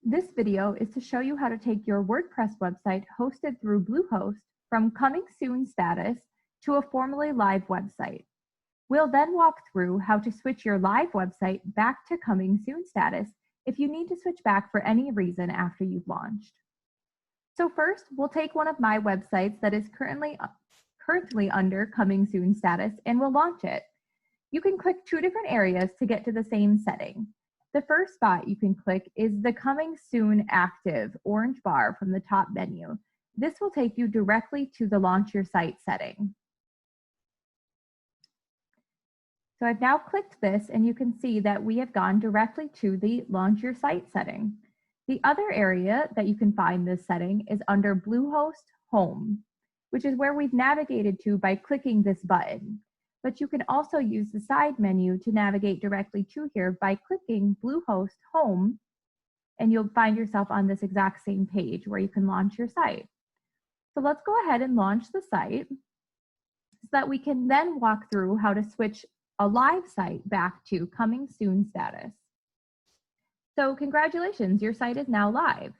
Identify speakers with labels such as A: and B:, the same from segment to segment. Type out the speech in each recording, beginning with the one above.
A: This video is to show you how to take your WordPress website hosted through Bluehost from coming soon status to a formally live website. We'll then walk through how to switch your live website back to coming soon status if you need to switch back for any reason after you've launched. So first, we'll take one of my websites that is currently under coming soon status and we'll launch it. You can click two different areas to get to the same setting. The first spot you can click is the Coming Soon Active orange bar from the top menu. This will take you directly to the Launch Your Site setting. So I've now clicked this and you can see that we have gone directly to the Launch Your Site setting. The other area that you can find this setting is under Bluehost Home, which is where we've navigated to by clicking this button. But you can also use the side menu to navigate directly to here by clicking Bluehost Home, and you'll find yourself on this exact same page where you can launch your site. So let's go ahead and launch the site so that we can then walk through how to switch a live site back to coming soon status. So congratulations, your site is now live.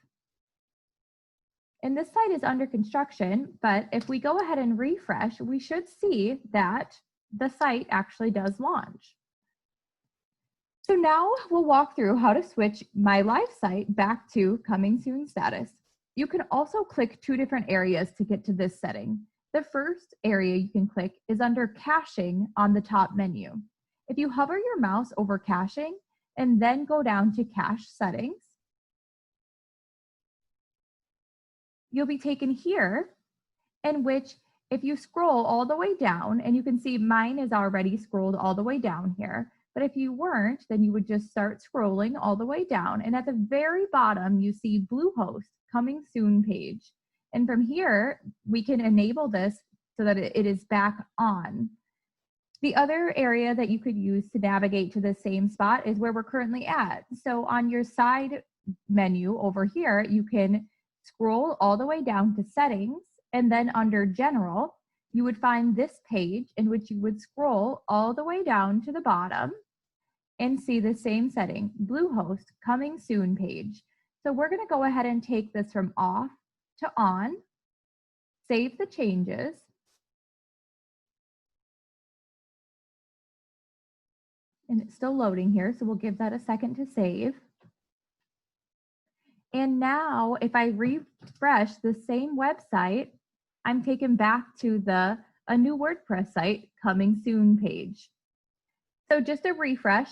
A: And this site is under construction, but if we go ahead and refresh, we should see that the site actually does launch. So now we'll walk through how to switch my live site back to coming soon status. You can also click two different areas to get to this setting. The first area you can click is under caching on the top menu. If you hover your mouse over caching and then go down to cache settings, you'll be taken here, in which if you scroll all the way down, and you can see mine is already scrolled all the way down here, but if you weren't, then you would just start scrolling all the way down, and at the very bottom, you see Bluehost Coming Soon page. And from here, we can enable this so that it is back on. The other area that you could use to navigate to the same spot is where we're currently at. So on your side menu over here, you can scroll all the way down to settings, and then under general, you would find this page in which you would scroll all the way down to the bottom and see the same setting, Bluehost Coming Soon page. So we're going to go ahead and take this from off to on, save the changes, and it's still loading here, so we'll give that a second to save. And now if I refresh the same website, I'm taken back to a new WordPress site coming soon page. So just a refresh,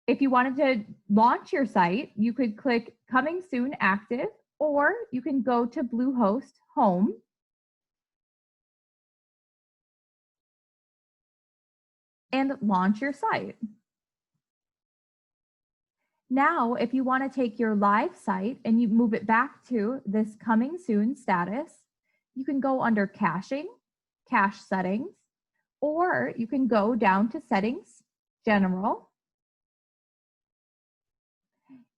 A: if you wanted to launch your site, you could click Coming Soon Active, or you can go to Bluehost Home. And launch your site. Now, if you want to take your live site and you move it back to this coming soon status, you can go under caching, cache settings, or you can go down to settings, general,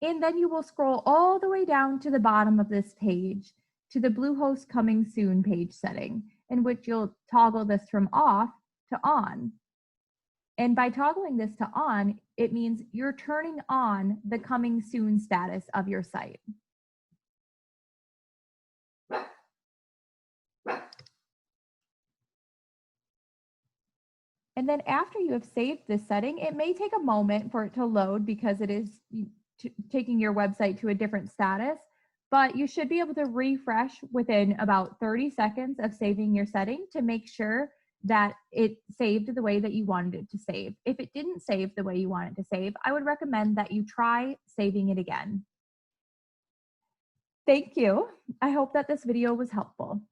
A: and then you will scroll all the way down to the bottom of this page to the Bluehost Coming Soon page setting, in which you'll toggle this from off to on. And by toggling this to on, it means you're turning on the coming soon status of your site. And then after you have saved this setting, it may take a moment for it to load because it is taking your website to a different status, but you should be able to refresh within about 30 seconds of saving your setting to make sure that it saved the way that you wanted it to save. If it didn't save the way you want it to save, I would recommend that you try saving it again. Thank you. I hope that this video was helpful.